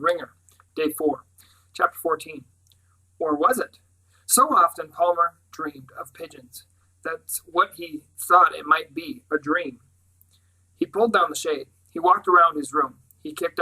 Wringer, Day 4, Chapter 14. Or was it? So often Palmer dreamed of pigeons. That's what he thought it might be, a dream. He pulled down the shade. He walked around his room. He kicked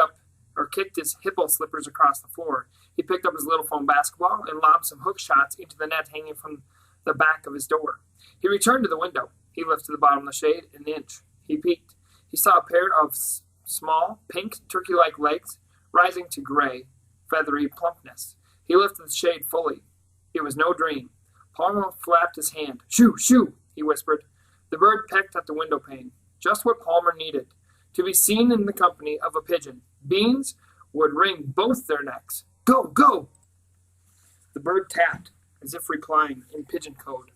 his hippo slippers across the floor. He picked up his little foam basketball and lobbed some hook shots into the net hanging from the back of his door. He returned to the window. He lifted the bottom of the shade an inch. He peeked. He saw a pair of small, pink, turkey-like legs rising to gray, feathery plumpness. He lifted the shade fully. It was no dream. Palmer flapped his hand. Shoo, shoo, he whispered. The bird pecked at the window pane. Just what Palmer needed. To be seen in the company of a pigeon. Beans would wring both their necks. Go, go! The bird tapped, as if replying in pigeon code.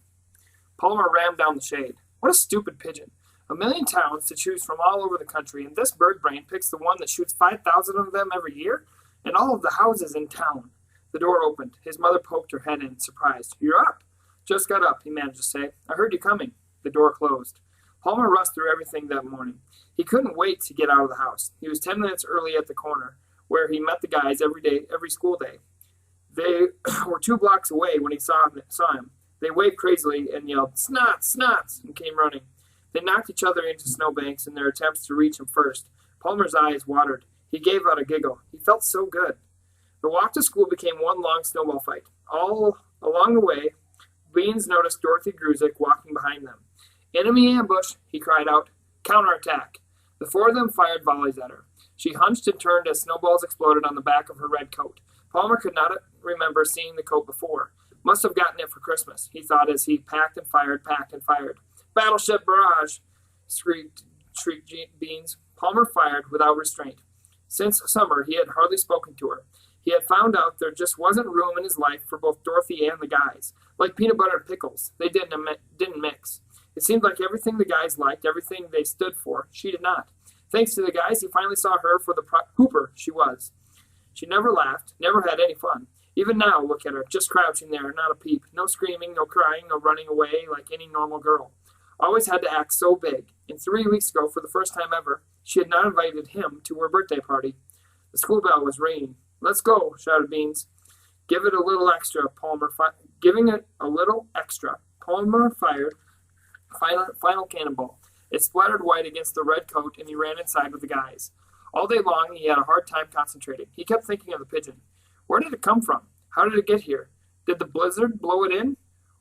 Palmer rammed down the shade. What a stupid pigeon. 1,000,000 towns to choose from all over the country, and this bird brain picks the one that shoots 5,000 of them every year, and all of the houses in town. The door opened. His mother poked her head in, surprised. You're up. Just got up, he managed to say. I heard you coming. The door closed. Palmer rushed through everything that morning. He couldn't wait to get out of the house. He was 10 minutes early at the corner, where he met the guys every school day. They were 2 blocks away when he saw him. They waved crazily and yelled, Snots, snots, and came running. They knocked each other into snowbanks in their attempts to reach him first. Palmer's eyes watered. He gave out a giggle. He felt so good. The walk to school became one long snowball fight. All along the way, Beans noticed Dorothy Gruzik walking behind them. Enemy ambush, he cried out. Counterattack. The 4 of them fired volleys at her. She hunched and turned as snowballs exploded on the back of her red coat. Palmer could not remember seeing the coat before. Must have gotten it for Christmas, he thought as he packed and fired. Battleship barrage, shrieked Beans. Palmer fired without restraint. Since summer, he had hardly spoken to her. He had found out there just wasn't room in his life for both Dorothy and the guys. Like peanut butter and pickles, they didn't mix. It seemed like everything the guys liked, everything they stood for, she did not. Thanks to the guys, he finally saw her for the hooper she was. She never laughed, never had any fun. Even now, look at her, just crouching there, not a peep. No screaming, no crying, no running away like any normal girl. Always had to act so big. And 3 weeks ago, for the first time ever, she had not invited him to her birthday party. The school bell was ringing. Let's go, shouted Beans. Give it a little extra, Giving it a little extra. Palmer fired final cannonball. It splattered white against the red coat, and he ran inside with the guys. All day long, he had a hard time concentrating. He kept thinking of the pigeon. Where did it come from? How did it get here? Did the blizzard blow it in?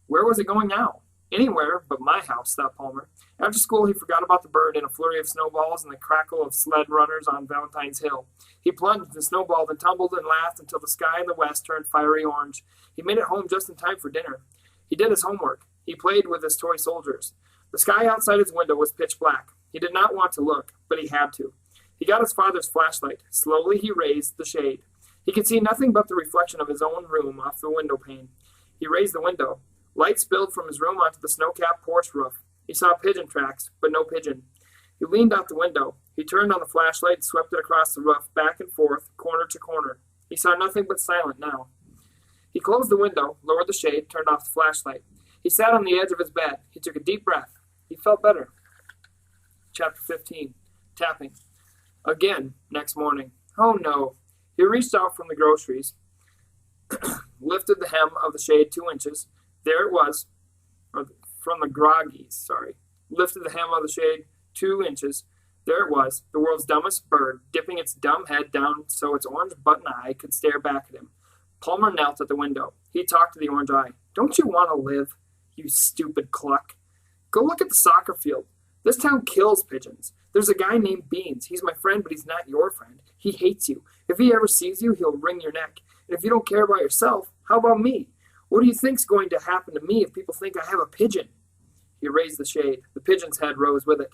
Where was it going now? Anywhere but my house, thought Palmer. After school, he forgot about the bird in a flurry of snowballs and the crackle of sled runners on Valentine's Hill. He plunged and snowballed and tumbled and laughed until the sky in the west turned fiery orange. He made it home just in time for dinner. He did his homework. He played with his toy soldiers. The sky outside his window was pitch black. He did not want to look, but he had to. He got his father's flashlight. Slowly he raised the shade. He could see nothing but the reflection of his own room off the window pane. He raised the window. Light spilled from his room onto the snow-capped porch roof. He saw pigeon tracks, but no pigeon. He leaned out the window. He turned on the flashlight and swept it across the roof, back and forth, corner to corner. He saw nothing but silence now. He closed the window, lowered the shade, turned off the flashlight. He sat on the edge of his bed. He took a deep breath. He felt better. Chapter 15. Tapping. Again, next morning. Oh, no. He reached out from the groceries, lifted the hem of the shade 2 inches. There it was, from the groggies, lifted the hem of the shade 2 inches. There it was, the world's dumbest bird, dipping its dumb head down so its orange button eye could stare back at him. Palmer knelt at the window. He talked to the orange eye. Don't you want to live, you stupid cluck? Go look at the soccer field. This town kills pigeons. There's a guy named Beans. He's my friend, but he's not your friend. He hates you. If he ever sees you, he'll wring your neck. And if you don't care about yourself, how about me? What do you think's going to happen to me if people think I have a pigeon? He raised the shade. The pigeon's head rose with it.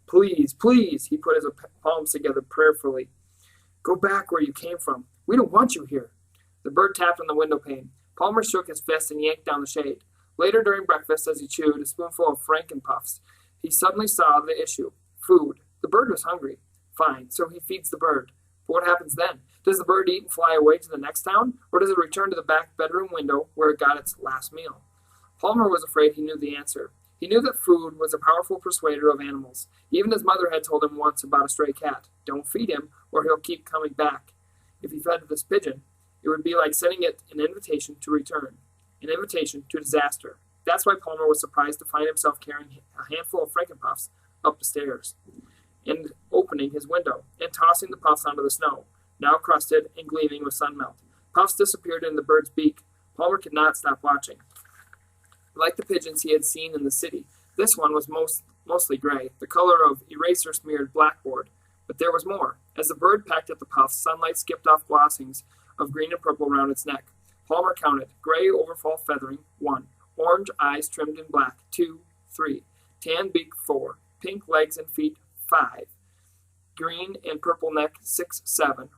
Please, please, he put his palms together prayerfully. Go back where you came from. We don't want you here. The bird tapped on the window pane. Palmer shook his fist and yanked down the shade. Later during breakfast, as he chewed a spoonful of Frankenpuffs, he suddenly saw the issue. Food. The bird was hungry. Fine, so he feeds the bird. But what happens then? Does the bird eat and fly away to the next town, or does it return to the back bedroom window where it got its last meal? Palmer was afraid he knew the answer. He knew that food was a powerful persuader of animals. Even his mother had told him once about a stray cat. Don't feed him, or he'll keep coming back. If he fed this pigeon, it would be like sending it an invitation to return, an invitation to disaster. That's why Palmer was surprised to find himself carrying a handful of Frankenpuffs up the stairs, and opening his window, and tossing the puffs onto the snow, now crusted and gleaming with sun melt. Puffs disappeared in the bird's beak. Palmer could not stop watching. Like the pigeons he had seen in the city, this one was mostly gray, the color of eraser-smeared blackboard. But there was more. As the bird pecked at the puffs, sunlight skipped off glossings of green and purple around its neck. Palmer counted. Gray overfall feathering, 1. Orange eyes trimmed in black, 2, 3. Tan beak, 4. Pink legs and feet, 5. Green and purple neck, 6, 7.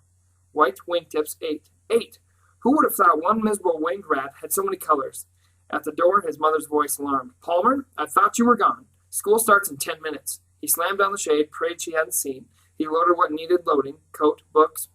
White wingtips, 8. 8! Who would have thought one miserable winged rat had so many colors? At the door, his mother's voice alarmed. Palmer, I thought you were gone. School starts in 10 minutes. He slammed down the shade, prayed she hadn't seen. He loaded what needed loading, coat, boots,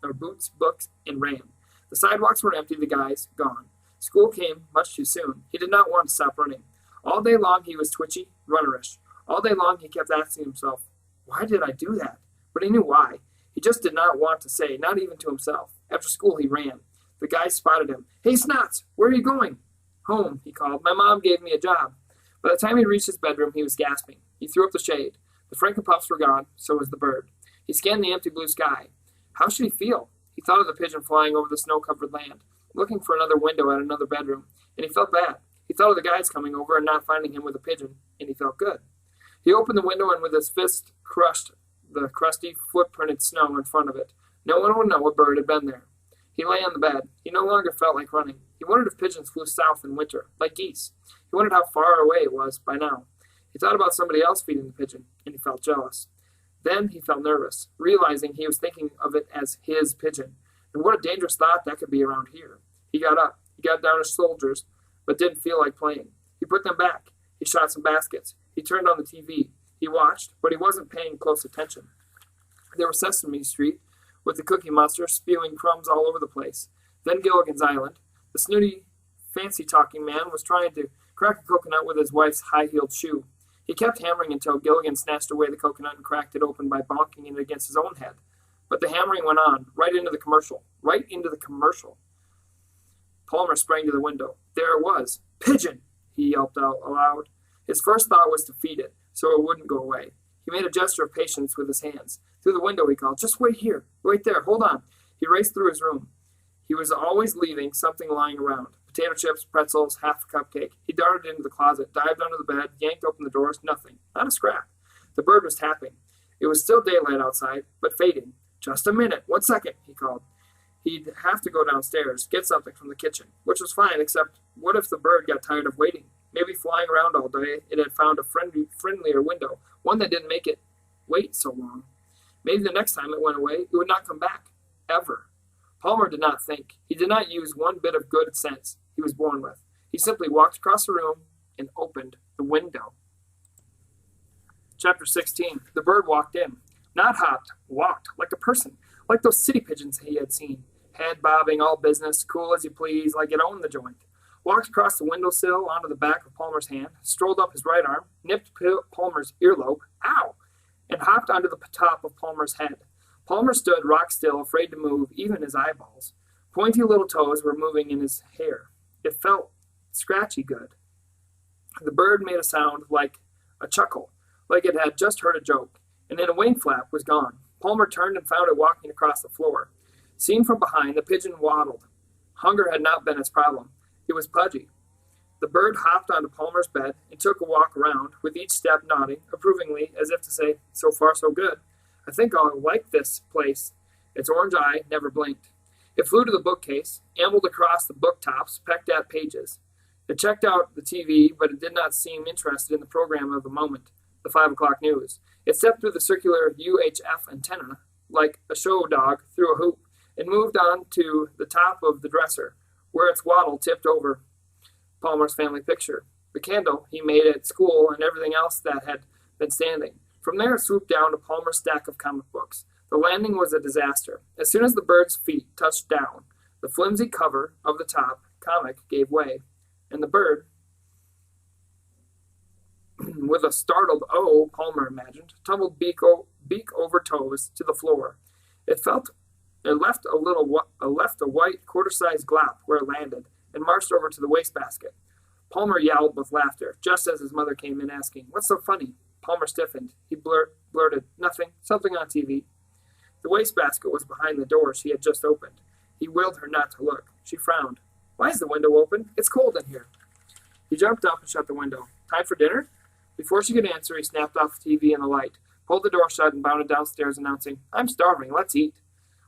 and ran. The sidewalks were empty, the guys gone. School came much too soon. He did not want to stop running. All day long he was twitchy, runnerish. All day long he kept asking himself, why did I do that? But he knew why. He just did not want to say, not even to himself. After school he ran. The guys spotted him. Hey, Snots, where are you going? Home, he called. My mom gave me a job. By the time he reached his bedroom, he was gasping. He threw up the shade. The Frankenpuffs were gone, so was the bird. He scanned the empty blue sky. How should he feel? He thought of the pigeon flying over the snow-covered land, looking for another window at another bedroom, and he felt bad. He thought of the guys coming over and not finding him with a pigeon, and he felt good. He opened the window and with his fist crushed the crusty, footprinted snow in front of it. No one would know a bird had been there. He lay on the bed. He no longer felt like running. He wondered if pigeons flew south in winter, like geese. He wondered how far away it was by now. He thought about somebody else feeding the pigeon, and he felt jealous. Then he felt nervous, realizing he was thinking of it as his pigeon. And what a dangerous thought that could be around here. He got up. He got down his shoulders, but didn't feel like playing. He put them back. He shot some baskets. He turned on the TV. He watched, but he wasn't paying close attention. There was Sesame Street, with the Cookie Monster spewing crumbs all over the place. Then Gilligan's Island. The snooty, fancy-talking man was trying to crack a coconut with his wife's high-heeled shoe. He kept hammering until Gilligan snatched away the coconut and cracked it open by bonking it against his own head. But the hammering went on, right into the commercial. Right into the commercial. Palmer sprang to the window. There it was. Pigeon! He yelped out aloud. His first thought was to feed it, so it wouldn't go away. He made a gesture of patience with his hands. Through the window he called, just wait here, wait there, hold on. He raced through his room. He was always leaving something lying around. Potato chips, pretzels, half a cupcake. He darted into the closet, dived under the bed, yanked open the doors, nothing. Not a scrap. The bird was tapping. It was still daylight outside, but fading. Just a minute, 1 second, he called. He'd have to go downstairs, get something from the kitchen, which was fine, except what if the bird got tired of waiting? Maybe flying around all day, it had found a friendlier window, one that didn't make it wait so long. Maybe the next time it went away, it would not come back. Ever. Palmer did not think. He did not use one bit of good sense he was born with. He simply walked across the room and opened the window. Chapter 16. The bird walked in. Not hopped, walked, like a person, like those city pigeons he had seen. Head bobbing, all business, cool as you please, like it owned the joint. Walked across the windowsill onto the back of Palmer's hand, strolled up his right arm, nipped Palmer's earlobe, ow, and hopped onto the top of Palmer's head. Palmer stood rock still, afraid to move, even his eyeballs. Pointy little toes were moving in his hair. It felt scratchy good. The bird made a sound like a chuckle, like it had just heard a joke, and then a wing flap was gone. Palmer turned and found it walking across the floor. Seen from behind, the pigeon waddled. Hunger had not been its problem. It was pudgy. The bird hopped onto Palmer's bed and took a walk around, with each step nodding approvingly, as if to say, so far so good. I think I'll like this place. Its orange eye never blinked. It flew to the bookcase, ambled across the booktops, pecked at pages. It checked out the TV, but it did not seem interested in the program of the moment, the 5 o'clock news. It stepped through the circular UHF antenna, like a show dog through a hoop, and moved on to the top of the dresser, where its waddle tipped over Palmer's family picture, the candle he made at school, and everything else that had been standing. From there it swooped down to Palmer's stack of comic books. The landing was a disaster. As soon as the bird's feet touched down, the flimsy cover of the top comic gave way, and the bird, with a startled "oh," Palmer imagined, tumbled beak over toes to the floor. It felt It left a white quarter-sized glop where it landed and marched over to the wastebasket. Palmer yelled with laughter just as his mother came in asking, "What's so funny?" Palmer stiffened. He blurted, "Nothing. Something on TV." The wastebasket was behind the door she had just opened. He willed her not to look. She frowned. "Why is the window open? It's cold in here." He jumped up and shut the window. "Time for dinner?" Before she could answer, he snapped off the TV and the light, pulled the door shut, and bounded downstairs, announcing, "I'm starving. Let's eat."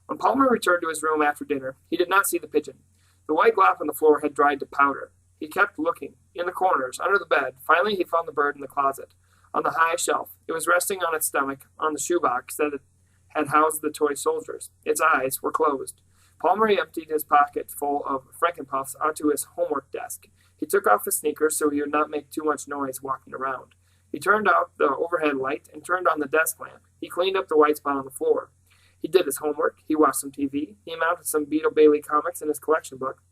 When Palmer returned to his room after dinner, he did not see the pigeon. The white glop on the floor had dried to powder. He kept looking, in the corners, under the bed. Finally, he found the bird in the closet, on the high shelf. It was resting on its stomach on the shoebox that had housed the toy soldiers. Its eyes were closed. Palmer emptied his pocket full of Frankenpuffs onto his homework desk. He took off his sneakers so he would not make too much noise walking around. He turned out the overhead light and turned on the desk lamp. He cleaned up the white spot on the floor. He did his homework. He watched some TV. He mounted some Beetle Bailey comics in his collection book.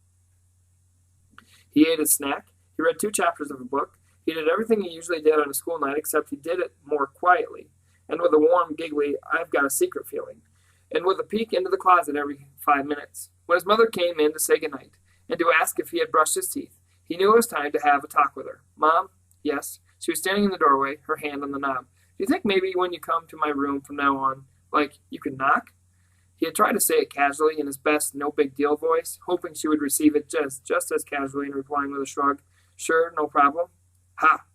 He ate his snack. He read 2 chapters of a book. He did everything he usually did on a school night, except he did it more quietly, and with a warm, giggly, "I've got a secret" feeling, and with a peek into the closet every 5 minutes. When his mother came in to say goodnight, and to ask if he had brushed his teeth, he knew it was time to have a talk with her. "Mom?" "Yes." She was standing in the doorway, her hand on the knob. "Do you think maybe when you come to my room from now on, you could knock?" He had tried to say it casually in his best no-big-deal voice, hoping she would receive it just as casually and replying with a shrug, "Sure, no problem." Ha!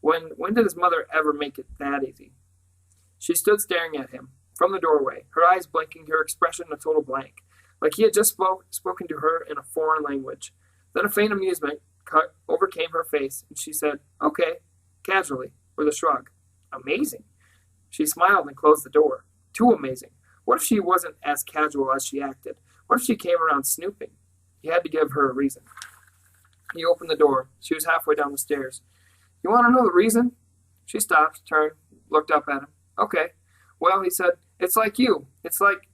When did his mother ever make it that easy? She stood staring at him from the doorway, her eyes blinking, her expression a total blank, like he had just spoken to her in a foreign language. Then a faint amusement overcame her face, and she said, "Okay," casually, with a shrug. "Amazing." She smiled and closed the door. Too amazing. What if she wasn't as casual as she acted? What if she came around snooping? He had to give her a reason. He opened the door. She was halfway down the stairs. "You want to know the reason?" She stopped, turned, looked up at him. "Okay. Well," he said, "it's like you. It's like,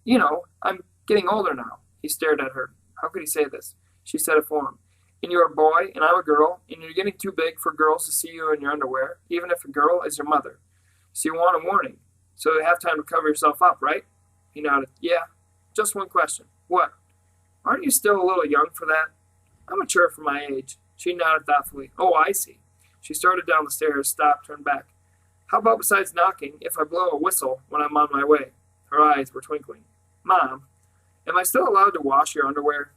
I'm getting older now." He stared at her. How could he say this? She said it for him. "And you're a boy, and I'm a girl, and you're getting too big for girls to see you in your underwear, even if a girl is your mother. So you want a warning. So you have time to cover yourself up, right?" He nodded. "Yeah. Just one question." "What?" "Aren't you still a little young for that?" "I'm mature for my age." She nodded thoughtfully. "Oh, I see." She started down the stairs, stopped, turned back. "How about besides knocking, if I blow a whistle when I'm on my way?" Her eyes were twinkling. "Mom, am I still allowed to wash your underwear?"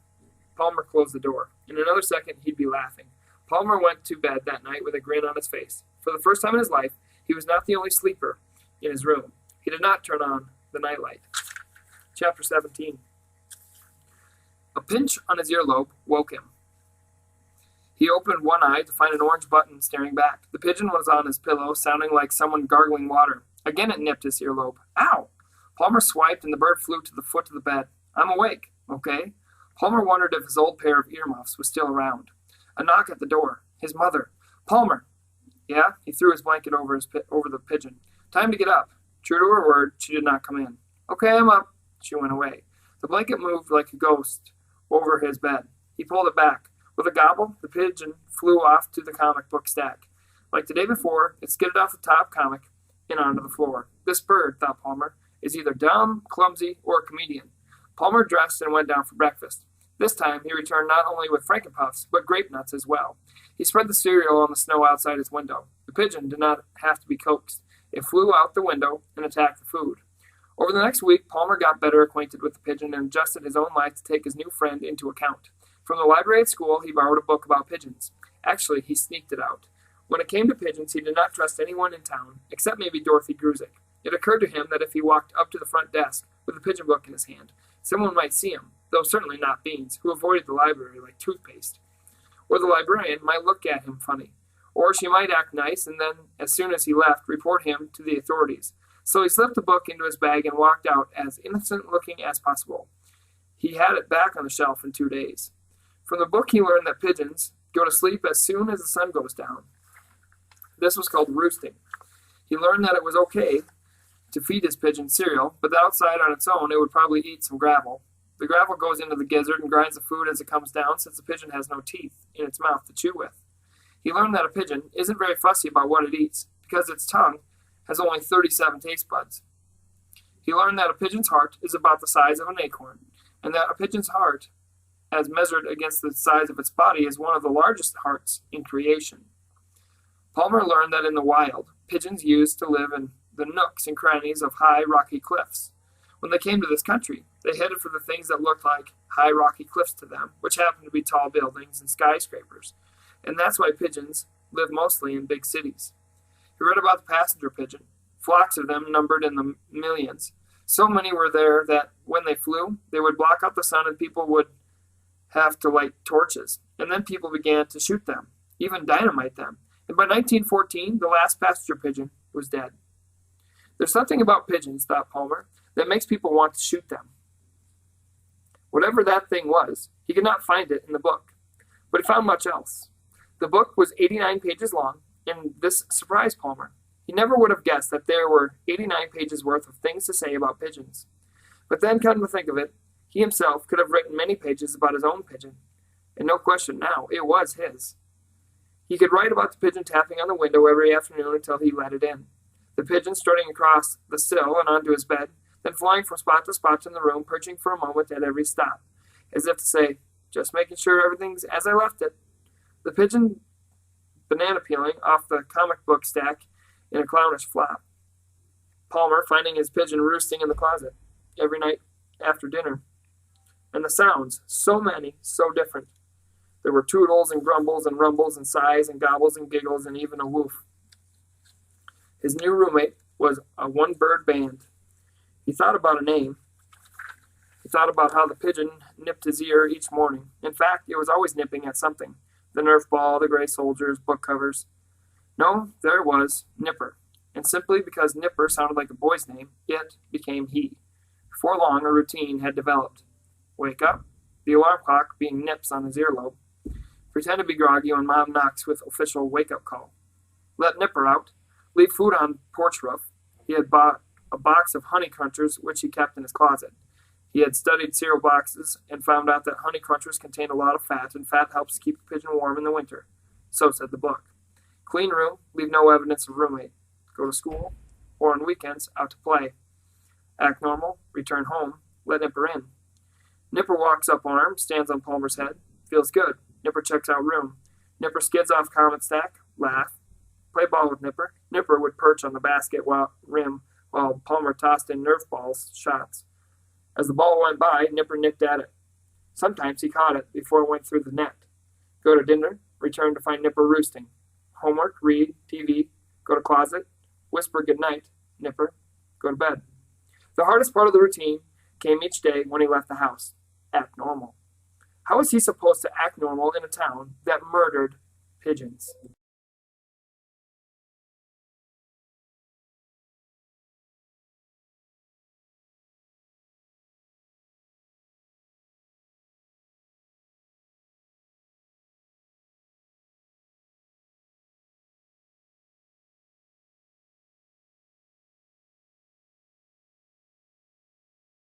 Palmer closed the door. In another second, he'd be laughing. Palmer went to bed that night with a grin on his face. For the first time in his life, he was not the only sleeper in his room. He did not turn on the nightlight. Chapter 17. A pinch on his earlobe woke him. He opened one eye to find an orange button staring back. The pigeon was on his pillow, sounding like someone gargling water. Again it nipped his earlobe. Ow! Palmer swiped, and the bird flew to the foot of the bed. "I'm awake, okay?" Palmer wondered if his old pair of earmuffs was still around. A knock at the door. His mother. "Palmer!" "Yeah?" He threw his blanket over the pigeon. "Time to get up." True to her word, she did not come in. "Okay, I'm up." She went away. The blanket moved like a ghost over his bed. He pulled it back. With a gobble, the pigeon flew off to the comic book stack. Like the day before, it skidded off the top comic and onto the floor. This bird, thought Palmer, is either dumb, clumsy, or a comedian. Palmer dressed and went down for breakfast. This time, he returned not only with Frankenpuffs, but grape nuts as well. He spread the cereal on the snow outside his window. The pigeon did not have to be coaxed. It flew out the window and attacked the food. Over the next week, Palmer got better acquainted with the pigeon and adjusted his own life to take his new friend into account. From the library at school, he borrowed a book about pigeons. Actually, he sneaked it out. When it came to pigeons, he did not trust anyone in town, except maybe Dorothy Gruzik. It occurred to him that if he walked up to the front desk with a pigeon book in his hand, someone might see him, though certainly not Beans, who avoided the library like toothpaste. Or the librarian might look at him funny. Or she might act nice and then, as soon as he left, report him to the authorities. So he slipped the book into his bag and walked out as innocent-looking as possible. He had it back on the shelf in 2 days. From the book he learned that pigeons go to sleep as soon as the sun goes down. This was called roosting. He learned that it was okay to feed his pigeon cereal, but that outside on its own it would probably eat some gravel. The gravel goes into the gizzard and grinds the food as it comes down, since the pigeon has no teeth in its mouth to chew with. He learned that a pigeon isn't very fussy about what it eats, because its tongue has only 37 taste buds. He learned that a pigeon's heart is about the size of an acorn, and that a pigeon's heart, as measured against the size of its body, is one of the largest hearts in creation. Palmer learned that in the wild, pigeons used to live in the nooks and crannies of high, rocky cliffs. When they came to this country, they headed for the things that looked like high, rocky cliffs to them, which happened to be tall buildings and skyscrapers. And that's why pigeons live mostly in big cities. He read about the passenger pigeon. Flocks of them numbered in the millions. So many were there that when they flew, they would block out the sun and people would have to light torches. And then people began to shoot them, even dynamite them. And by 1914, the last passenger pigeon was dead. There's something about pigeons, thought Palmer, that makes people want to shoot them. Whatever that thing was, he could not find it in the book, but he found much else. The book was 89 pages long, and this surprised Palmer. He never would have guessed that there were 89 pages worth of things to say about pigeons. But then, come to think of it, he himself could have written many pages about his own pigeon, and no question now, it was his. He could write about the pigeon tapping on the window every afternoon until he let it in, the pigeon strutting across the sill and onto his bed, then flying from spot to spot in the room, perching for a moment at every stop, as if to say, just making sure everything's as I left it. The pigeon banana peeling off the comic book stack in a clownish flop. Palmer finding his pigeon roosting in the closet every night after dinner. And the sounds, so many, so different. There were tootles and grumbles and rumbles and sighs and gobbles and giggles and even a woof. His new roommate was a one-bird band. He thought about a name. He thought about how the pigeon nipped his ear each morning. In fact, it was always nipping at something. The Nerf ball, the gray soldiers, book covers. No, there it was, Nipper. And simply because Nipper sounded like a boy's name, it became he. Before long, a routine had developed. Wake up, the alarm clock being nips on his earlobe. Pretend to be groggy when Mom knocks with official wake-up call. Let Nipper out. Leave food on porch roof. He had bought a box of Honey Crunchers, which he kept in his closet. He had studied cereal boxes and found out that Honey Crunchers contain a lot of fat, and fat helps keep a pigeon warm in the winter. So said the book. Clean room, leave no evidence of roommate. Go to school, or on weekends, out to play. Act normal, return home, let Nipper in. Nipper walks up arm, stands on Palmer's head. Feels good. Nipper checks out room. Nipper skids off comment stack, laugh. Play ball with Nipper. Nipper would perch on the basket rim while Palmer tossed in Nerf balls, shots. As the ball went by, Nipper nipped at it. Sometimes he caught it before it went through the net. Go to dinner, return to find Nipper roosting. Homework, read, TV, go to closet, whisper goodnight, Nipper, go to bed. The hardest part of the routine came each day when he left the house. Act normal. How was he supposed to act normal in a town that murdered pigeons?